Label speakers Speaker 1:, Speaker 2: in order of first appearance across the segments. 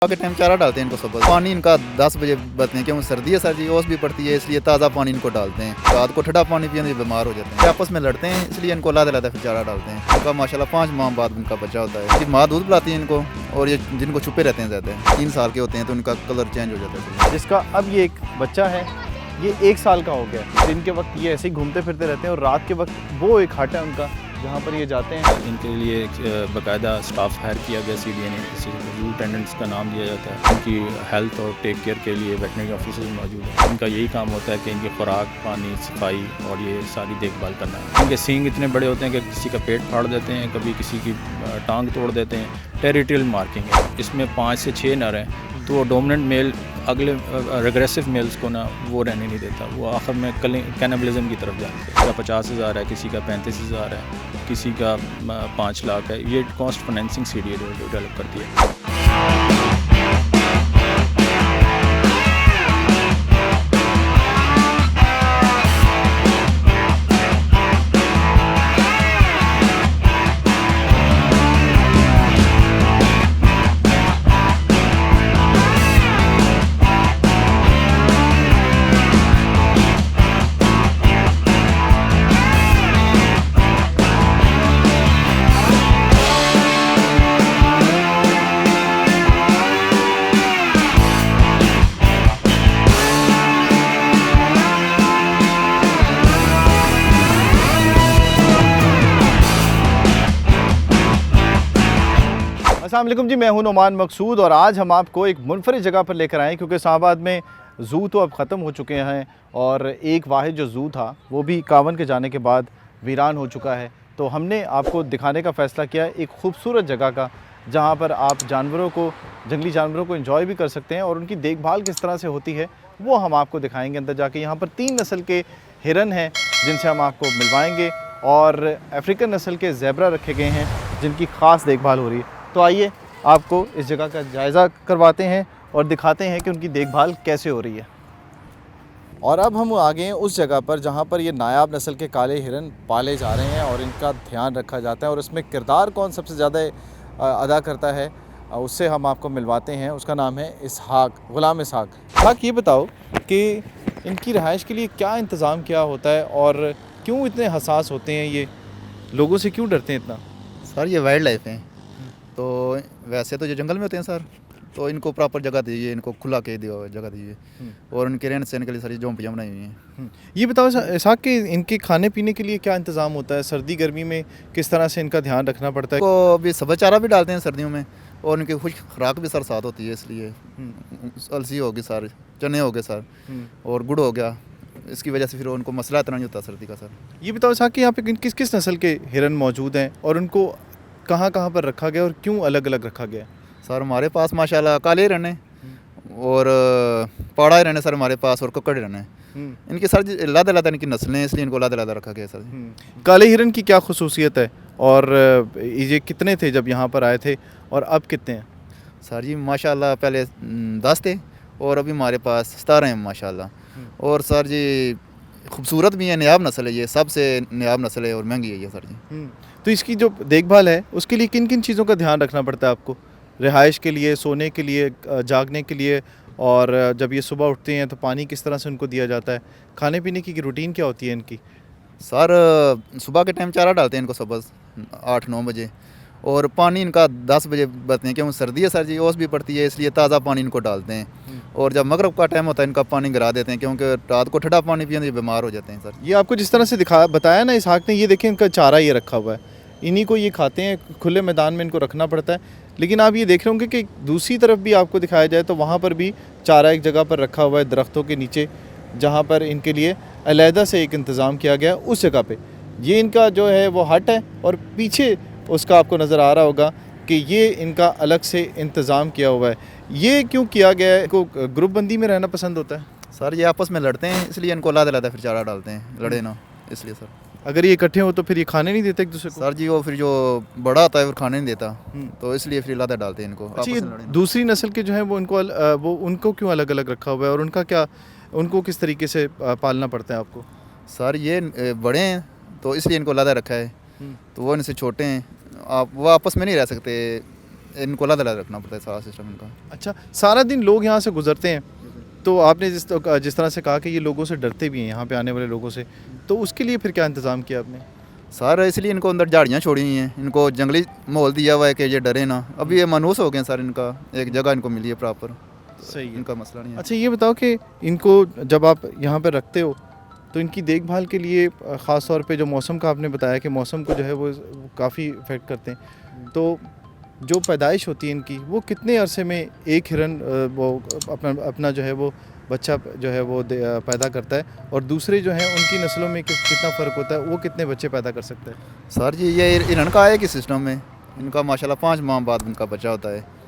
Speaker 1: के टाइम चारा डालते हैं इनको सुबह। पानी इनका 10 बजे बचते हैं क्योंकि सर्दी है सर जी, ओस भी पड़ती है, इसलिए ताज़ा पानी इनको डालते हैं। रात को ठंडा पानी पिए बीमार हो जाते हैं, आपस में लड़ते हैं, इसलिए इनको लादा फिर चारा डालते हैं। इनका माशाल्लाह 5 माह बाद उनका बच्चा होता है। माँ दूध पिलाती है इनको, और ये जिनको छुपे रहते हैं ज़्यादा 3 साल के होते हैं तो उनका कलर चेंज हो जाता है।
Speaker 2: जिसका अब ये एक बच्चा है, ये 1 साल का हो गया। दिन के वक्त ये ऐसे ही घूमते फिरते रहते हैं और रात के वक्त वो एक हट है उनका जहाँ पर ये जाते हैं।
Speaker 3: इनके लिए बाकायदा स्टाफ हायर किया गया CDN जू अटेंडेंट्स का नाम दिया जाता है। इनकी हेल्थ और टेक केयर के लिए वेटनरी ऑफिसर्स मौजूद हैं। इनका यही काम होता है कि इनकी खुराक, पानी, सफाई और ये सारी देखभाल करना है। इनके सींग इतने बड़े होते हैं कि किसी का पेट फाड़ देते हैं, कभी किसी की टांग तोड़ देते हैं। टेरिटोरियल मार्किंग है, इसमें 5 से 6 नर हैं, तो डोमिनेंट मेल अगले रेग्रेसिव मेल्स को ना वो रहने नहीं देता, वो आखिर में कैनिबलिज्म की तरफ जाते हैं। किसी का 50,000 है, किसी का 35,000 है, किसी का 5 लाख है। ये कॉस्ट फाइनेंसिंग CDA डेवलप करती है।
Speaker 2: अस्सलाम वालेकुम जी, मैं हूं नोमान मकसूद और आज हम आपको एक मुनफरिद जगह पर लेकर आए क्योंकि इस्लामाबाद में ज़ू तो अब ख़त्म हो चुके हैं और एक वाहिद जो ज़ू था वो भी 51 के जाने के बाद वीरान हो चुका है। तो हमने आपको दिखाने का फ़ैसला किया एक खूबसूरत जगह का, जहां पर आप जानवरों को, जंगली जानवरों को एंजॉय भी कर सकते हैं और उनकी देखभाल किस तरह से होती है वो हम आपको दिखाएँगे अंदर जाके। यहाँ पर 3 नस्ल के हिरन हैं जिनसे हम आपको मिलवाएँगे और अफ्रीकन नस्ल के ज़ेबरा रखे गए हैं जिनकी ख़ास देखभाल हो रही है। तो आइए आपको इस जगह का जायज़ा करवाते हैं और दिखाते हैं कि उनकी देखभाल कैसे हो रही है। और अब हम आ गए हैं उस जगह पर जहाँ पर ये नायाब नस्ल के काले हिरन पाले जा रहे हैं और इनका ध्यान रखा जाता है और इसमें किरदार कौन सबसे ज़्यादा अदा करता है उससे हम आपको मिलवाते हैं। उसका नाम है इसहाक, ग़ुलाम इसहाक। इसहाक, ये बताओ कि इनकी रहाइश के लिए क्या इंतज़ाम किया होता है और क्यों इतने हसास होते हैं, ये लोगों से क्यों डरते हैं इतना?
Speaker 1: सर ये वाइल्ड लाइफ है, तो वैसे तो ये जंगल में होते हैं सर, तो इनको प्रॉपर जगह दीजिए, इनको खुला के दियो जगह दीजिए और उनके रहने सहने के लिए सारी झोंपड़ियाँ बनाई हुई हैं।
Speaker 2: ये बताओ इसहाक कि इनके खाने पीने के लिए क्या इंतज़ाम होता है, सर्दी गर्मी में किस तरह से इनका ध्यान रखना पड़ता है?
Speaker 1: तो अभी सब्ज़ चारा भी डालते हैं सर्दियों में और उनकी खुश खुराक भी सर साथ होती है, इसलिए अलसी होगी सर, चने हो गए सर और गुड़ हो गया, इसकी वजह से फिर उनको मसला इतना नहीं होता सर्दी का। सर
Speaker 2: ये बताओ इसहाक कि यहाँ पे किस किस नस्ल के हिरन मौजूद हैं और उनको कहाँ कहाँ पर रखा गया और क्यों अलग अलग रखा गया?
Speaker 1: सर हमारे पास माशाल्लाह काले हिरन है और पाड़ा हिरन है सर हमारे पास, और कक्कड़ हिरन है। इनकी सर लादा लादा इनकी नस्लें हैं, इसलिए इनको लादा लादा रखा गया सर।
Speaker 2: काले हिरन की क्या खुसूसियत है और ये कितने थे जब यहाँ पर आए थे और अब कितने हैं?
Speaker 1: सर जी माशाल्लाह पहले 10 थे और अभी हमारे पास 17 हैं माशाल्लाह। और सर जी खूबसूरत भी है, नयाब नस्ल है, ये सबसे नयाब नस्ल है और महंगी है ये सर जी।
Speaker 2: तो इसकी जो देखभाल है उसके लिए किन किन चीज़ों का ध्यान रखना पड़ता है आपको? रिहाइश के लिए, सोने के लिए, जागने के लिए, और जब ये सुबह उठते हैं तो पानी किस तरह से उनको दिया जाता है? खाने पीने की रूटीन क्या होती है इनकी?
Speaker 1: सर सुबह के टाइम चारा डालते हैं इनको सुबह 8-9 बजे और पानी इनका 10 बजे बचते हैं क्योंकि सर्दी है सर जी, ओस भी पड़ती है, इसलिए ताज़ा पानी इनको डालते हैं। और जब मगरब का टाइम होता है इनका पानी गिरा देते हैं क्योंकि रात को ठंडा पानी पिए तो बीमार हो जाते हैं सर।
Speaker 2: ये आपको जिस तरह से बताया ना इसहाक ने, ये देखिए इनका चारा ये रखा हुआ है, इन्हीं को ये खाते हैं, खुले मैदान में इनको रखना पड़ता है। लेकिन आप ये देख रहे होंगे कि दूसरी तरफ भी आपको दिखाया जाए तो वहाँ पर भी चारा एक जगह पर रखा हुआ है दरख्तों के नीचे, जहाँ पर इनके लिए अलहदा से एक इंतज़ाम किया गया उस जगह पे। ये इनका जो है वो हट है और पीछे उसका आपको नज़र आ रहा होगा कि ये इनका अलग से इंतज़ाम किया हुआ है। ये क्यों किया गया है? इनको ग्रुप बंदी में रहना पसंद होता है?
Speaker 1: सर ये आपस में लड़ते हैं, इसलिए इनको लादा लादा फिर चारा डालते हैं, लड़े ना इसलिए सर।
Speaker 2: अगर ये इकट्ठे हो तो फिर ये खाने नहीं देते एक दूसरे को?
Speaker 1: सर जी वो फिर जो बड़ा होता है वो खाने नहीं देता, तो इसलिए फिर लादा डालते हैं इनको।
Speaker 2: अच्छा, ये दूसरी नस्ल के जो है वो उनको क्यों अलग अलग रखा हुआ है और उनका क्या, उनको किस तरीके से पालना पड़ता है आपको?
Speaker 1: सर ये बड़े हैं तो इसलिए इनको लादा रखा है, तो वो इनसे छोटे हैं, वो आपस में नहीं रह सकते, इनको अलग अलग रखना पड़ता है सारा सिस्टम इनका।
Speaker 2: अच्छा, सारा दिन लोग यहाँ से गुजरते हैं, तो आपने जिस तरह से कहा कि ये लोगों से डरते भी हैं, यहाँ पे आने वाले लोगों से, तो उसके लिए फिर क्या इंतज़ाम किया आपने?
Speaker 1: सर इसलिए इनको अंदर झाड़ियाँ छोड़ी हुई हैं, इनको जंगली माहौल दिया हुआ है कि ये डरे ना। अभी ये मानूस हो गए हैं सर, इनका एक जगह इनको मिली है प्रॉपर,
Speaker 2: सही है।
Speaker 1: इनका मसला नहीं है।
Speaker 2: अच्छा, ये बताओ कि इनको जब आप यहाँ पर रखते हो तो इनकी देखभाल के लिए ख़ास तौर पे जो मौसम का आपने बताया कि मौसम को जो है वो काफ़ी इफ़ेक्ट करते हैं, तो जो पैदाइश होती है इनकी वो कितने अरसे में एक हिरन वो अपना जो है वो बच्चा जो है वो पैदा करता है, और दूसरे जो हैं उनकी नस्लों में कितना फ़र्क होता है, वो कितने बच्चे पैदा कर सकता है?
Speaker 1: सर जी ये हिरन का है कि सिस्टम में इनका माशाल्लाह 5 माह बाद इनका बच्चा होता है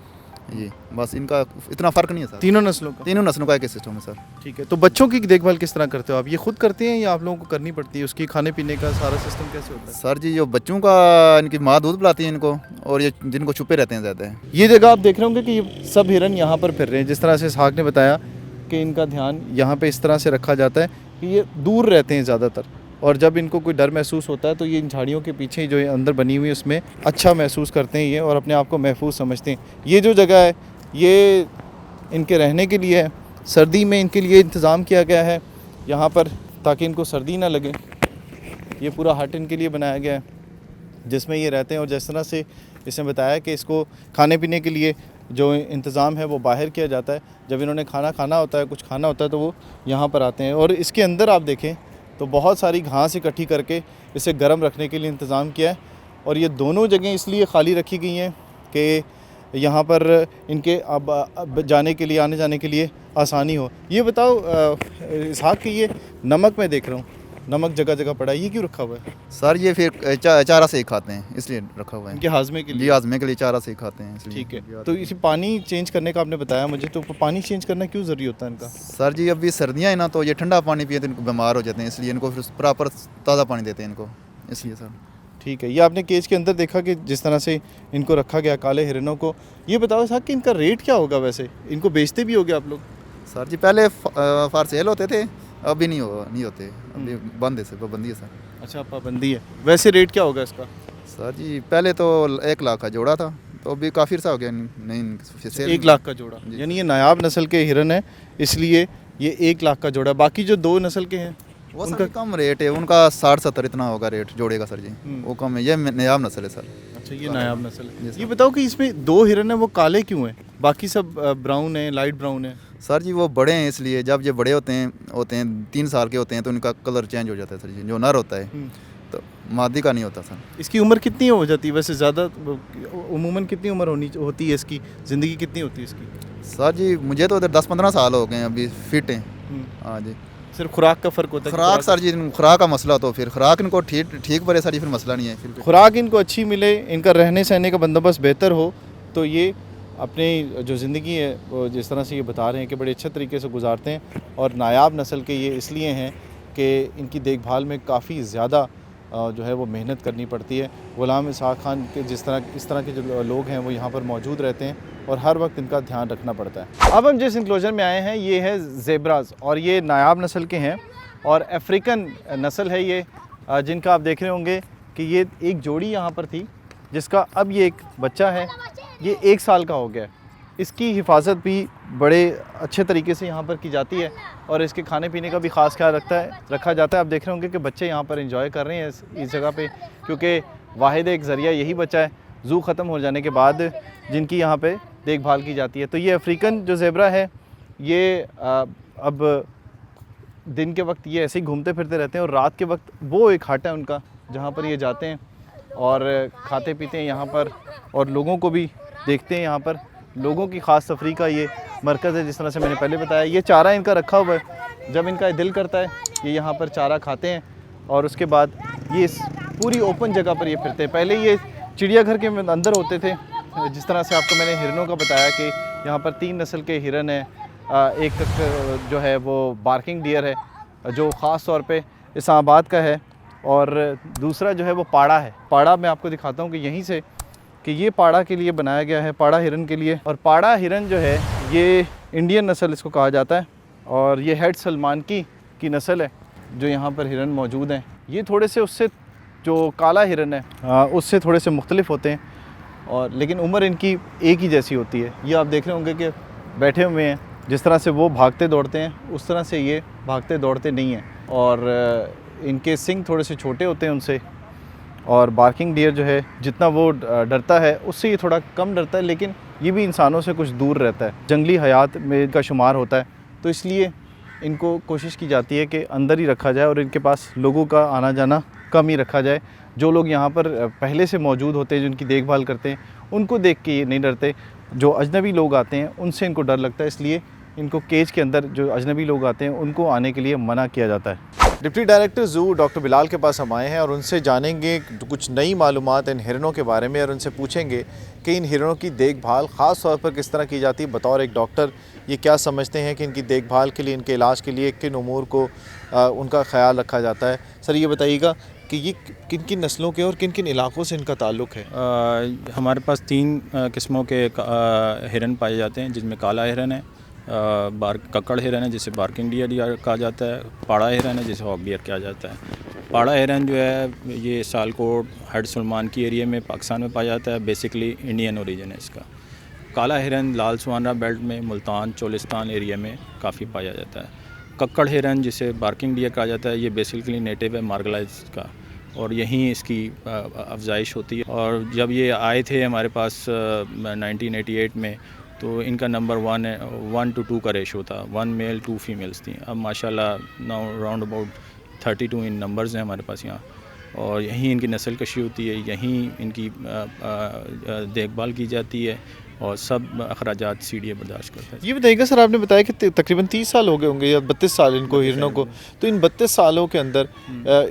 Speaker 1: जी, बस इनका इतना फ़र्क नहीं है सर।
Speaker 2: तीनों नस्लों का?
Speaker 1: तीनों नस्लों का एक ही सिस्टम है सर।
Speaker 2: ठीक है, तो बच्चों की देखभाल किस तरह करते हो आप? ये खुद करते हैं या आप लोगों को करनी पड़ती है? उसकी खाने पीने का सारा सिस्टम कैसे होता है?
Speaker 1: सर जी जो बच्चों का इनकी माँ दूध पिलाती है इनको, और ये जिनको छुपे रहते हैं ज़्यादा है।
Speaker 2: ये जगह आप देख रहे होंगे कि ये सब हिरन यहाँ पर फिर रहे हैं। जिस तरह से इसहाक ने बताया कि इनका ध्यान यहाँ पे इस तरह से रखा जाता है कि ये दूर रहते हैं ज़्यादातर, और जब इनको कोई डर महसूस होता है तो ये इन झाड़ियों के पीछे जो अंदर बनी हुई है उसमें अच्छा महसूस करते हैं ये, और अपने आप को महफूज समझते हैं। ये जो जगह है ये इनके रहने के लिए है। सर्दी में इनके लिए इंतज़ाम किया गया है यहाँ पर ताकि इनको सर्दी ना लगे। ये पूरा हट इनके लिए बनाया गया है जिसमें ये रहते हैं, और जिस तरह से इसने बताया कि इसको खाने पीने के लिए जो इंतज़ाम है वो बाहर किया जाता है। जब इन्होंने खाना खाना होता है, कुछ खाना होता है, तो वो यहाँ पर आते हैं। और इसके अंदर आप देखें तो बहुत सारी घास इकट्ठी करके इसे गर्म रखने के लिए इंतज़ाम किया है। और ये दोनों जगह इसलिए खाली रखी गई हैं कि यहाँ पर इनके अब जाने के लिए, आने जाने के लिए आसानी हो। ये बताओ इसहाक कि ये नमक मैं देख रहा हूँ, नमक जगह जगह पड़ा है, ये क्यों रखा हुआ है?
Speaker 1: सर ये फिर चारा से ही खाते हैं इसलिए रखा हुआ है।
Speaker 2: इनके हाजमे के
Speaker 1: जी
Speaker 2: लिए?
Speaker 1: हाजमे के लिए चारा से ही खाते हैं इसलिए।
Speaker 2: ठीक है, तो इसी पानी चेंज करने का आपने बताया मुझे, तो पानी चेंज करना क्यों ज़रूरी होता है इनका?
Speaker 1: सर जी अभी सर्दियाँ हैं ना, तो ये ठंडा पानी पिए तो इनको बीमार हो जाते हैं, इसलिए इनको फिर प्रॉपर ताज़ा पानी देते हैं इनको, इसलिए सर।
Speaker 2: ठीक है, ये आपने केज के अंदर देखा कि जिस तरह से इनको रखा गया काले हिरनों को। ये बताओ साहब कि इनका रेट क्या होगा? वैसे इनको बेचते भी होगे आप लोग?
Speaker 1: सर जी पहले फॉर सेल होते थे, अभी नहीं होते, अभी बंद है, पाबंदी है सर।
Speaker 2: अच्छा, पाबंदी है। वैसे रेट क्या होगा इसका?
Speaker 1: सर जी पहले तो 1 लाख का जोड़ा था, तो अभी काफ़ी अर्सा हो गया नहीं सेल।
Speaker 2: 1 लाख का जोड़ा? यानी ये नायाब नस्ल के हिरन है इसलिए ये 1 लाख का जोड़ा। बाकी जो 2 नस्ल के हैं
Speaker 1: वो उनका कम रेट है, उनका 60-70 इतना होगा रेट जोड़े का सर जी, वो कम है। ये नायाब नस्ल है सर।
Speaker 2: अच्छा, ये नायाब नस्ल है। ये बताओ कि इसमें 2 हिरन है वो काले क्यों हैं, बाकी सब ब्राउन है, लाइट ब्राउन है?
Speaker 1: सर जी वो बड़े हैं इसलिए, जब ये बड़े होते हैं 3 साल के होते हैं तो उनका कलर चेंज हो जाता है सर जी। जो नर होता है तो मादी का नहीं होता सर।
Speaker 2: इसकी उम्र कितनी हो जाती है वैसे? ज़्यादा उमूमन कितनी उम्र होती है इसकी? ज़िंदगी कितनी होती है इसकी?
Speaker 1: सर जी मुझे तो 10-15 साल हो गए हैं, अभी फिट हैं। हाँ जी।
Speaker 2: सिर्फ खुराक का फ़र्क होता है?
Speaker 1: खुराक सर जी, खुराक का मसला, तो फिर खुराक इनको ठीक पड़े सर जी, फिर मसला नहीं है। फिर
Speaker 2: खुराक इनको अच्छी मिले, इनका रहने सहने का बंदोबस्त बेहतर हो, तो ये अपनी जो ज़िंदगी है वो जिस तरह से ये बता रहे हैं कि बड़े अच्छे तरीके से गुजारते हैं। और नायाब नस्ल के ये इसलिए हैं कि इनकी देखभाल में काफ़ी ज़्यादा जो है वो मेहनत करनी पड़ती है। ग़ुलाम इसहाक खान के इस तरह के जो लोग हैं वो यहाँ पर मौजूद रहते हैं और हर वक्त इनका ध्यान रखना पड़ता है। अब हम जिस इंक्लोजर में आए हैं ये है ज़ेब्राज़, और ये नायाब नस्ल के हैं और अफ्रीकन नस्ल है ये, जिनका आप देख रहे होंगे कि ये एक जोड़ी यहाँ पर थी जिसका अब ये एक बच्चा है, ये 1 साल का हो गया है। इसकी हिफाजत भी बड़े अच्छे तरीके से यहाँ पर की जाती है और इसके खाने पीने का भी ख़ास ख्याल रखा जाता है। आप देख रहे होंगे कि बच्चे यहाँ पर एंजॉय कर रहे हैं इस जगह पे, क्योंकि वाहिद एक ज़रिया यही बच्चा है ज़ू ख़त्म हो जाने के बाद जिनकी यहाँ पे देखभाल की जाती है। तो ये अफ्रीकन जो ज़ेब्रा है ये अब दिन के वक्त ये ऐसे ही घूमते फिरते रहते हैं और रात के वक्त वो एक हट है उनका जहाँ पर ये जाते हैं और खाते पीते हैं यहाँ पर, और लोगों को भी देखते हैं। यहाँ पर लोगों की ख़ास तफरीह का ये मरकज़ है। जिस तरह से मैंने पहले बताया, ये चारा इनका रखा हुआ है, जब इनका दिल करता है ये यहाँ पर चारा खाते हैं और उसके बाद ये इस पूरी ओपन जगह पर ये फिरते हैं। पहले ये चिड़ियाघर के अंदर होते थे, जिस तरह से आपको मैंने हिरनों का बताया कि यहाँ पर 3 नस्ल के हिरन हैं। एक जो है वो बार्किंग डियर है जो ख़ास तौर पे इस्लामाबाद का है, और दूसरा जो है वो पाड़ा है। पाड़ा मैं आपको दिखाता हूँ कि यहीं से कि ये पाड़ा के लिए बनाया गया है, पाड़ा हिरन के लिए। और पाड़ा हिरन जो है ये इंडियन नस्ल इसको कहा जाता है और ये हेड सलमान की नस्ल है जो यहाँ पर हिरन मौजूद हैं। ये थोड़े से उससे जो काला हिरन है उससे थोड़े से मुख्तलिफ होते हैं। और लेकिन उम्र इनकी एक ही जैसी होती है। ये आप देख रहे होंगे कि बैठे हुए हैं, जिस तरह से वो भागते दौड़ते हैं उस तरह से ये भागते दौड़ते नहीं हैं। और इनके सिंग थोड़े से छोटे होते हैं उनसे, और बार्किंग डियर जो है जितना वो डरता है उससे ये थोड़ा कम डरता है, लेकिन ये भी इंसानों से कुछ दूर रहता है, जंगली हयात में इनका शुमार होता है। तो इसलिए इनको कोशिश की जाती है कि अंदर ही रखा जाए और इनके पास लोगों का आना जाना कम ही रखा जाए। जो लोग यहाँ पर पहले से मौजूद होते हैं, जिनकी देखभाल करते हैं, उनको देख के ये नहीं डरते। जो अजनबी लोग आते हैं उनसे इनको डर लगता है, इसलिए इनको केज के अंदर जो अजनबी लोग आते हैं उनको आने के लिए मना किया जाता है। Deputy director zoo doctor Bilal के पास हम आए हैं और उनसे जानेंगे कुछ नई मालूमात इन हिरणों के बारे में, और उनसे पूछेंगे कि इन हिरणों की देखभाल ख़ास तौर पर किस तरह की जाती है। बतौर एक डॉक्टर ये क्या समझते हैं कि इनकी देखभाल के लिए, इनके इलाज के लिए किन उमूर को उनका ख्याल रखा जाता है। सर ये बताइएगा कि ये किन किन नस्लों के और किन किन इलाकों से इनका ताल्लुक़ है?
Speaker 3: हमारे पास 3 किस्मों के हिरन पाए जाते हैं, जिसमें काला हिरन है, कक्कड़ हिरन है जिसे बार्किंग डियर कहा जाता है, पाड़ा हिरन है जिसे हॉक डियर कहा जाता है। पाड़ा हिरन जो है ये सालकोट, हड सुलमान की एरिया में पाकिस्तान में पाया जाता है, बेसिकली इंडियन ओरिजिन है इसका। काला हिरन लाल सुहाना बेल्ट में मुल्तान चोलिस्तान एरिया में काफ़ी पाया जाता है। कक्कड़ हिरन जिसे बार्किंग डियर कहा जाता है ये बेसिकली नेटिव है मार्गलाइज का, और यहीं इसकी अफजाइश होती है। और जब ये आए थे हमारे पास 1988 में, तो इनका नंबर 1 to 2 का रेशो था, 1 मेल 2 फीमेल्स थी। अब माशाल्लाह now round about 32 in numbers हैं हमारे पास यहाँ, और यहीं इनकी नस्ल कशी होती है, यहीं इनकी देखभाल की जाती है और सब अखराजात सीडीए बर्दाश्त करता है।
Speaker 2: ये बताइएगा सर, आपने बताया कि तकरीबन 30 साल हो गए होंगे या 32 साल इनको हिरणों को, तो इन 32 सालों के अंदर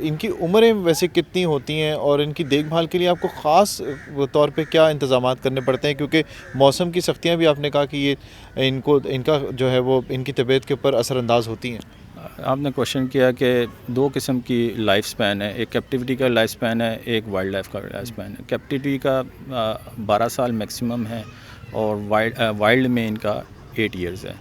Speaker 2: इनकी उम्रें वैसे कितनी होती हैं और इनकी देखभाल के लिए आपको ख़ास तौर पे क्या इंतज़ामात करने पड़ते हैं? क्योंकि मौसम की सख्तियाँ भी आपने कहा कि ये इनका जो है वो इनकी तबीयत के ऊपर असरअंदाज होती हैं।
Speaker 3: आपने क्वेश्चन किया कि 2 किस्म की लाइफ स्पैन है, एक कैप्टिविटी का लाइफ स्पैन है, एक वाइल्ड लाइफ का लाइफ स्पैन है। कैप्टिविटी का 12 साल मैक्सिमम है और वाइल्ड में इनका 8 इयर्स है।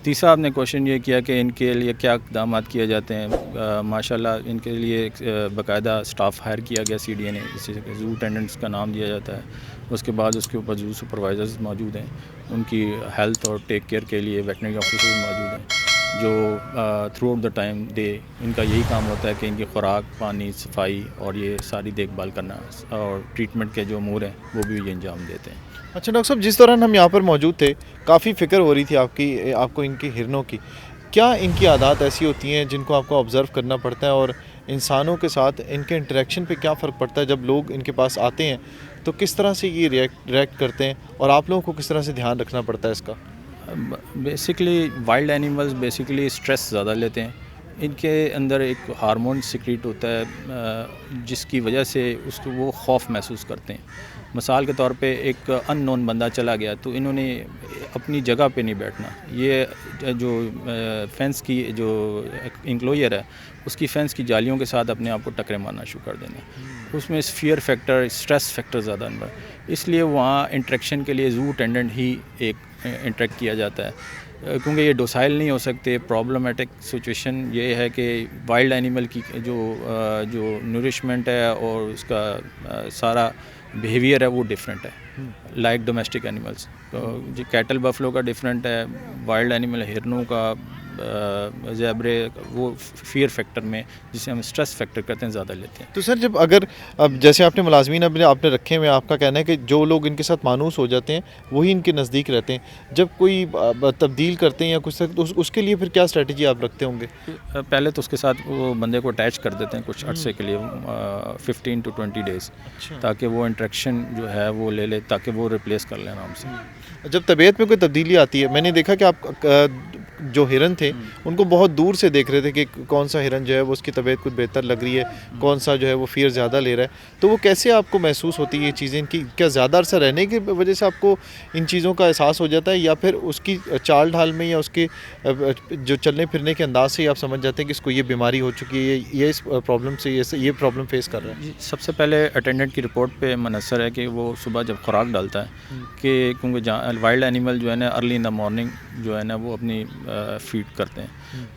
Speaker 3: तीसरा आपने क्वेश्चन ये किया कि इनके लिए क्या इक़दाम किए जाते हैं। माशाल्लाह इनके लिए बाकायदा स्टाफ हायर किया गया सीडीए ने, जिसे जू अटेंडेंट्स का नाम दिया जाता है। उसके बाद उसके ऊपर जू सुपरवाइजर्स मौजूद हैं, उनकी हेल्थ और टेक केयर के लिए वेटनरी ऑफिसर्स मौजूद हैं, जो through out the time day इनका यही काम होता है कि इनकी खुराक, पानी, सफाई और ये सारी देखभाल करना और ट्रीटमेंट के जो अमूर हैं वो भी ये अंजाम देते हैं।
Speaker 2: अच्छा डॉक्टर साहब, जिस दौरान हम यहाँ पर मौजूद थे काफ़ी फ़िक्र हो रही थी आपको इनकी हिरणों की। क्या इनकी आदत ऐसी होती हैं जिनको आपको ऑब्ज़र्व करना पड़ता है, और इंसानों के साथ इनके इंटरेक्शन पे क्या फ़र्क पड़ता है? जब लोग इनके पास आते हैं तो किस तरह से ये रिएक्ट करते हैं, और आप लोगों को किस तरह से ध्यान रखना पड़ता है इसका?
Speaker 3: Basically wild animals basically stress ज़्यादा लेते हैं। इनके अंदर एक हार्मोन सिक्रीट होता है जिसकी वजह से उसको वो खौफ महसूस करते हैं। मिसाल के तौर पे एक अननोन बंदा चला गया तो इन्होंने अपनी जगह पे नहीं बैठना, ये जो फेंस की जो इंक्लोजर है उसकी फेंस की जालियों के साथ अपने आप को टकरे मारना शुरू कर देना। उसमें फियर फैक्टर, स्ट्रेस फैक्टर ज़्यादा अंदर, इसलिए वहाँ इंटरेक्शन के लिए जू अटेंडेंट ही एक इंटरेक्ट किया जाता है, क्योंकि ये डोसाइल नहीं हो सकते। प्रॉब्लमेटिक सिचुएशन ये है कि वाइल्ड एनिमल की जो नरिशमेंट है और उसका सारा बिहेवियर है वो डिफरेंट है, लाइक डोमेस्टिक एनिमल्स। तो जो कैटल बफलो का डिफरेंट है, वाइल्ड एनिमल हिरनों का, ज़ेब्रे वो फियर फैक्टर में, जिसे हम स्ट्रेस फैक्टर कहते हैं, ज़्यादा लेते हैं।
Speaker 2: तो सर जब अब जैसे आपने मुलाजमीन आपने रखे हुए, आपका कहना है कि जो लोग इनके साथ मानूस हो जाते हैं वही इनके नज़दीक रहते हैं, जब कोई तब्दील करते हैं या कुछ तो उसके लिए फिर क्या स्ट्रेटजी आप रखते होंगे?
Speaker 3: पहले तो उसके साथ वो बंदे को अटैच कर देते हैं कुछ अर्से के लिए, 15 to 20 डेज़, ताकि वो इंट्रैक्शन जो है वो ले ले, ताकि वो रिप्लेस कर लें आराम से।
Speaker 2: जब तबीयत में कोई तब्दीली आती है, मैंने देखा कि आप जो हिरन थे उनको बहुत दूर से देख रहे थे कि कौन सा हिरन जो है वो उसकी तबीयत कुछ बेहतर लग रही है, कौन सा जो है वो फियर ज़्यादा ले रहा है। तो वो कैसे आपको महसूस होती है ये चीज़ें इनकी? क्या ज़्यादा अरसा रहने की वजह से आपको इन चीज़ों का एहसास हो जाता है, या फिर उसकी चाल ढाल में या उसके जो चलने फिरने के अंदाज से ही आप समझ जाते हैं कि इसको ये बीमारी हो चुकी है, ये इस प्रॉब्लम से ये प्रॉब्लम फेस कर रहा है?
Speaker 3: सबसे पहले अटेंडेंट की रिपोर्ट पे मनसर है कि वो सुबह जब खुराक डालता है कि क्योंकि वाइल्ड एनिमल जो है ना अर्ली इन द मॉर्निंग जो है ना वो अपनी फीड करते हैं,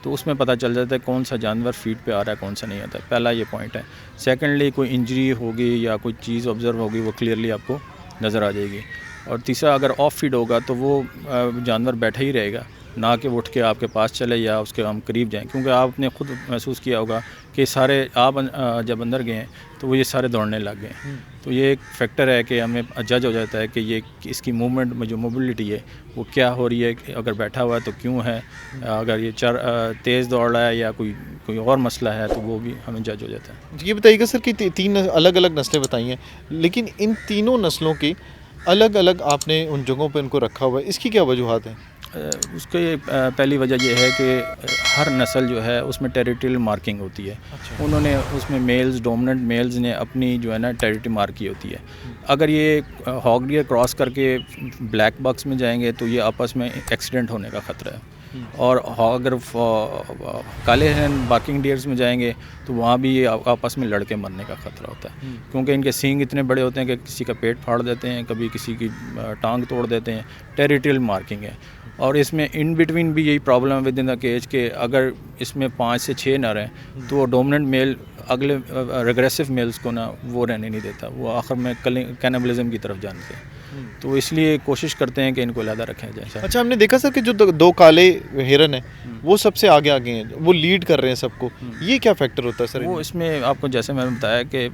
Speaker 3: तो उसमें पता चल जाता है कौन सा जानवर फीड पे आ रहा है, कौन सा नहीं आता है। पहला ये पॉइंट है। सेकेंडली कोई इंजरी होगी या कोई चीज़ ऑब्जर्व होगी वो क्लियरली आपको नज़र आ जाएगी। और तीसरा, अगर ऑफ फीड होगा तो वो जानवर बैठा ही रहेगा, ना कि वो उठ के आपके पास चले या उसके हम करीब जाएं, क्योंकि आपने खुद महसूस किया होगा कि सारे आप जब अंदर गए हैं तो वो ये सारे दौड़ने लग गए। तो ये एक फैक्टर है कि हमें जज हो जाता है कि ये इसकी मूवमेंट में जो मोबिलिटी है वो क्या हो रही है, अगर बैठा हुआ है तो क्यों है, अगर ये तेज़ दौड़ रहा है या कोई और मसला है तो वो भी हमें जज हो जाता है।
Speaker 2: ये बताइएगा सर कि तीन अलग अलग नस्लें बताई हैं, लेकिन इन तीनों नस्लों की अलग अलग आपने उन जगहों पर इनको रखा हुआ है, इसकी क्या वजूहत है?
Speaker 3: उसके पहली वजह यह है कि हर नस्ल जो है उसमें टेरिटोरियल मार्किंग होती है।
Speaker 2: अच्छा।
Speaker 3: उन्होंने उसमें डोमिनेंट मेल्स ने अपनी जो है ना टेरिटरी मार्क की होती है। अगर ये हॉग डियर क्रॉस करके ब्लैक बॉक्स में जाएंगे तो ये आपस में एक्सीडेंट होने का ख़तरा है। और अगर काले हिरन बार्किंग डियर्स में जाएंगे तो वहाँ भी ये आपस में लड़के मरने का ख़तरा होता है, क्योंकि इनके सींग इतने बड़े होते हैं कि किसी का पेट फाड़ देते हैं, कभी किसी की टांग तोड़ देते हैं। टेरिटोरियल मार्किंग है। और इसमें इन बिटवीन भी यही प्रॉब्लम है विद इन द केज के अगर इसमें 5 से 6 नर हैं तो डोमिनेंट मेल अगले रेग्रेसिव मेल्स को ना वो रहने नहीं देता, वो आखिर में कैनिबलिज्म की तरफ जानते हैं। तो इसलिए कोशिश करते हैं कि इनको अलग रखा जाए।
Speaker 2: अच्छा, हमने देखा सर कि जो दो काले हिरन हैं वो सबसे आगे आगे हैं, वो लीड कर रहे हैं सबको, ये क्या फैक्टर होता है सर?
Speaker 3: वो इसमें आपको जैसे मैंने बताया कि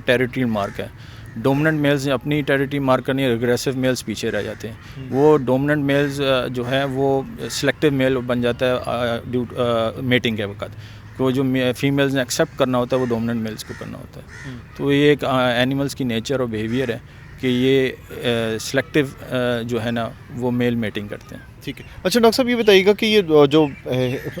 Speaker 3: टेरिटरी मार्क है। डोमिनेंट मेल्स ने अपनी टेरिटरी मार्क करनी है, एग्रेसिव मेल्स पीछे रह जाते हैं। वो डोमिनेंट मेल्स जो है वो सिलेक्टिव मेल बन जाता है मेटिंग के वक्त। तो जो फीमेल्स ने एक्सेप्ट करना होता है वो डोमिनेंट मेल्स को करना होता है। तो ये एक एनिमल्स की नेचर और बिहेवियर है कि ये सिलेक्टिव जो है ना वो मेल मेटिंग करते हैं।
Speaker 2: ठीक है। अच्छा डॉक्टर साहब, ये बताइएगा कि ये जो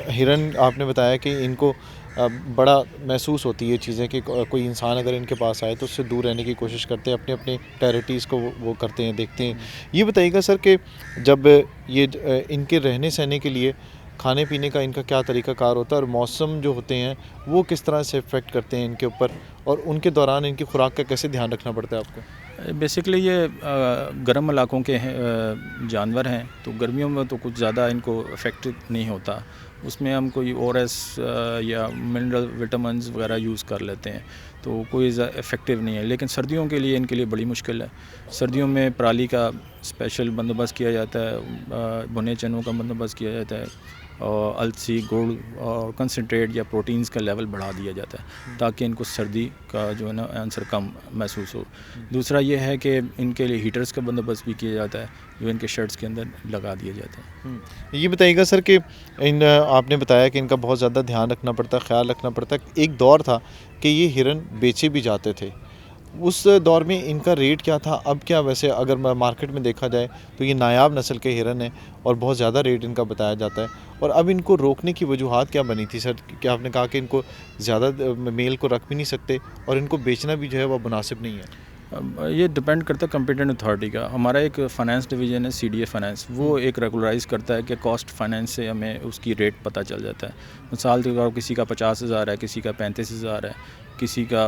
Speaker 2: हिरन आपने बताया कि इनको बड़ा महसूस होती है चीज़ें कि कोई इंसान अगर इनके पास आए तो उससे दूर रहने की कोशिश करते हैं, अपने अपने टेरिटरीज़ को वो करते हैं, देखते हैं। ये बताइएगा सर कि जब ये इनके रहने सहने के लिए खाने पीने का इनका क्या तरीका कार होता है, और मौसम जो होते हैं वो किस तरह से इफ़ेक्ट करते हैं इनके ऊपर, और उनके दौरान इनकी खुराक का कैसे ध्यान रखना पड़ता है आपको?
Speaker 3: बेसिकली ये गर्म इलाकों के जानवर हैं, तो गर्मियों में तो कुछ ज़्यादा इनको इफ़ेक्ट नहीं होता। उसमें हम कोई ORS या मिनरल विटामिन्स वगैरह यूज़ कर लेते हैं, तो कोई इफ़ेक्टिव नहीं है। लेकिन सर्दियों के लिए इनके लिए बड़ी मुश्किल है। सर्दियों में पराली का स्पेशल बंदोबस्त किया जाता है, भुने चनों का बंदोबस्त किया जाता है, और अलसी, गुड़ और कंसनट्रेट या प्रोटीन्स का लेवल बढ़ा दिया जाता है ताकि इनको सर्दी का जो है ना आंसर कम महसूस हो। दूसरा ये है कि इनके लिए हीटर्स का बंदोबस्त भी किया जाता है जो इनके शर्ट्स के अंदर लगा दिया जाता है।
Speaker 2: ये बताइएगा सर कि आपने बताया कि इनका बहुत ज़्यादा ध्यान रखना पड़ता है, ख्याल रखना पड़ता है। एक दौर था कि ये हिरन बेचे भी जाते थे, उस दौर में इनका रेट क्या था, अब क्या? वैसे अगर मार्केट में देखा जाए तो ये नायाब नस्ल के हिरन है और बहुत ज़्यादा रेट इनका बताया जाता है। और अब इनको रोकने की वजूहात क्या बनी थी सर? क्या आपने कहा कि इनको ज़्यादा मेल को रख भी नहीं सकते और इनको बेचना भी जो है वो मुनासिब नहीं है?
Speaker 3: ये डिपेंड करता है कॉम्पिटेंट अथॉरिटी का। हमारा एक फ़ाइनेंस डिवीज़न है CDA फाइनेंस, वो एक रेगुलराइज़ करता है कि कॉस्ट फाइनेंस से हमें उसकी रेट पता चल जाता है। मिसाल के तौर पर किसी का 50,000 है, किसी का 35,000 है, किसी का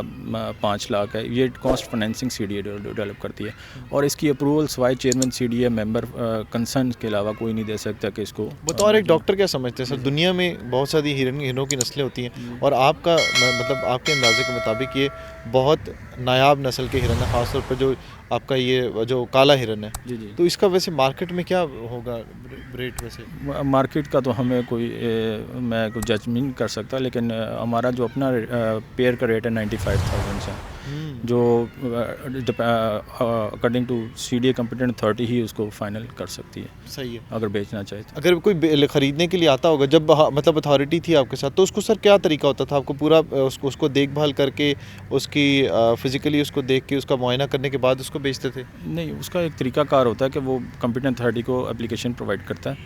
Speaker 3: 5 लाख है। ये कॉस्ट फाइनेंसिंग CDA डेवलप करती है और इसकी approval Sawai chairman CDA member concern के अलावा कोई नहीं दे सकता कि इसको।
Speaker 2: बतौर एक डॉक्टर क्या समझते हैं सर, दुनिया में बहुत सारी हिरणों की नस्लें होती हैं और आपका मतलब आपके अंदाजे के मुताबिक ये बहुत नायाब नस्ल के हिरन है, ख़ासतौर पर जो आपका ये जो काला हिरन है।
Speaker 3: जी जी।
Speaker 2: तो इसका वैसे मार्केट में क्या होगा रेट? वैसे
Speaker 3: मार्केट का तो हमें मैं कोई जज नहीं कर सकता, लेकिन हमारा जो अपना पेयर का रेट है 95,000 से, जो according to CDA competent authority ही उसको फाइनल कर सकती है।
Speaker 2: सही है।
Speaker 3: अगर बेचना चाहे तो।
Speaker 2: अगर कोई ख़रीदने के लिए आता होगा, जब मतलब अथॉरिटी थी आपके साथ, तो उसको सर क्या तरीका होता था? आपको पूरा उसको देखभाल करके, उसकी फ़िज़िकली उसको देख के, उसका मुआयना करने के बाद उसको बेचते थे?
Speaker 3: नहीं, उसका एक तरीकाकार होता है कि वो कॉम्पिटेंट अथॉरिटी को एप्लीकेशन प्रोवाइड करता है।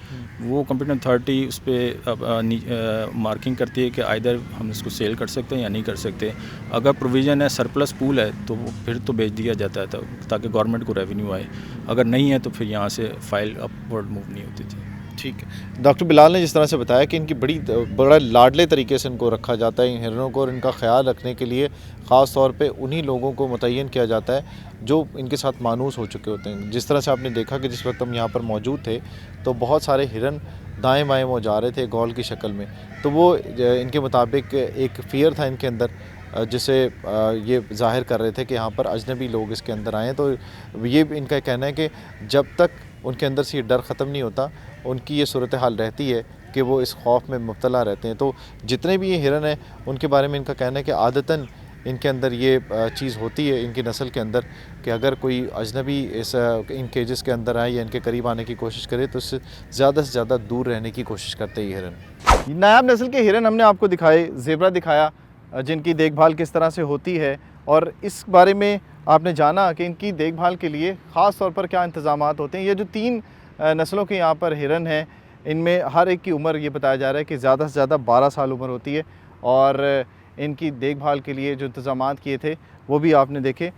Speaker 3: वो कॉम्पिटेंट अथॉरिटी उस पर मार्किंग करती है कि आइदर हम इसको सेल कर सकते हैं या नहीं कर सकते। अगर प्रोविज़न है, सरप्लस पूल है, तो वो फिर तो बेच दिया जाता है ताकि गवर्नमेंट को रेवेन्यू आए। अगर नहीं है तो फिर यहाँ से फाइल अपवर्ड मूव नहीं होती थी।
Speaker 2: ठीक है। डॉक्टर बिलाल ने जिस तरह से बताया कि इनकी बड़ा लाडले तरीके से इनको रखा जाता है, इन हिरणों को, और इनका ख्याल रखने के लिए ख़ास तौर पे उन्हीं लोगों को मुतय्यन किया जाता है जो इनके साथ मानूस हो चुके होते हैं। जिस तरह से आपने देखा कि जिस वक्त हम यहाँ पर मौजूद थे तो बहुत सारे हिरन दाएँ बाएँ वो जा रहे थे गौल की शक्ल में, तो वो इनके मुताबिक एक फ़ियर था इनके अंदर जिसे ये जाहिर कर रहे थे कि यहाँ पर अजनबी लोग इसके अंदर आए। तो ये इनका कहना है कि जब तक उनके अंदर से ये डर ख़त्म नहीं होता, उनकी ये सूरत हाल रहती है कि वो इस खौफ में मुब्तला रहते हैं। तो जितने भी ये हिरन हैं उनके बारे में इनका कहना है कि आदतन इनके अंदर ये चीज़ होती है, इनकी नस्ल के अंदर, कि अगर कोई अजनबी इन केजेस के अंदर आए या इनके करीब आने की कोशिश करे तो उससे ज़्यादा से ज़्यादा दूर रहने की कोशिश करते हैं ये हिरन। नायाब नस्ल के हिरन हमने आपको दिखाए, ज़ेब्रा दिखाया, जिनकी देखभाल किस तरह से होती है, और इस बारे में आपने जाना कि इनकी देखभाल के लिए ख़ास तौर पर क्या इंतज़ामात होते हैं। ये जो 3 नस्लों के यहाँ पर हिरन हैं, इनमें हर एक की उम्र ये बताया जा रहा है कि ज़्यादा से ज़्यादा 12 साल उम्र होती है, और इनकी देखभाल के लिए जो इंतज़ामात किए थे वो भी आपने देखे।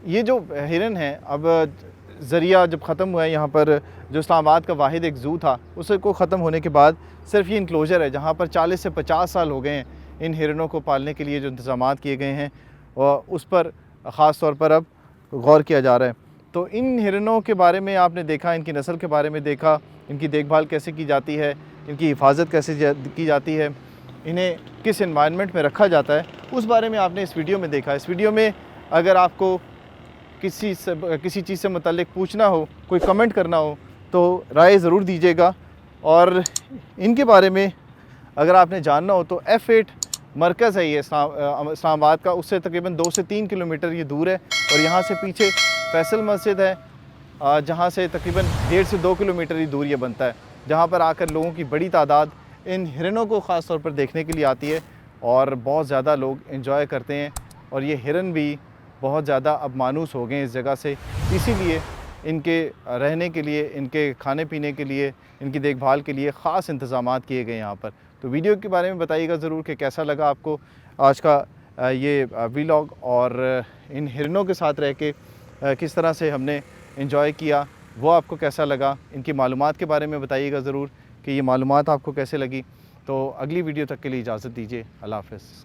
Speaker 2: ये जो हिरन हैं, अब ज़रिया जब ख़त्म हुआ है, यहाँ पर जो इस्लामाबाद का वाहिद एक ज़ू था उसे को ख़त्म होने के बाद सिर्फ ये इंक्लोजर है जहाँ पर 40 से 50 साल हो गए हैं इन हिरनों को पालने के लिए जो इंतज़ामात किए गए हैं, और उस पर ख़ास तौर पर अब गौर किया जा रहा है। तो इन हिरनों के बारे में आपने देखा, इनकी नस्ल के बारे में देखा, इनकी देखभाल कैसे की जाती है, इनकी हिफाजत कैसे की जाती है, इन्हें किस एनवायरनमेंट में रखा जाता है, उस बारे में आपने इस वीडियो में देखा। इस वीडियो में अगर आपको किसी चीज़ से मुतल्लिक पूछना हो, कोई कमेंट करना हो, तो राय ज़रूर दीजिएगा। और इनके बारे में अगर आपने जानना हो तो F8 मरकज़ है ये इस्लामाबाद का, उससे तकरीबन 2 से 3 किलोमीटर ये दूर है, और यहाँ से पीछे फैसल मस्जिद है जहाँ से तकरीबन 1.5 से 2 किलोमीटर ही दूर ये बनता है, जहाँ पर आकर लोगों की बड़ी तादाद इन हिरनों को ख़ास तौर पर देखने के लिए आती है, और बहुत ज़्यादा लोग एंजॉय करते हैं। और ये हिरन भी बहुत ज़्यादा अब मानूस हो गए इस जगह से, इसीलिए इनके रहने के लिए, इनके खाने पीने के लिए, इनकी देखभाल के लिए ख़ास इंतज़ामात किए गए यहाँ पर। तो वीडियो के बारे में बताइएगा ज़रूर कि कैसा लगा आपको आज का ये व्लॉग, और इन हिरनों के साथ रह के किस तरह से हमने एंजॉय किया वो आपको कैसा लगा। इनकी मालूमात के बारे में बताइएगा ज़रूर कि ये मालूमात आपको कैसे लगी। तो अगली वीडियो तक के लिए इजाज़त दीजिए। अल्लाह हाफ़िज़।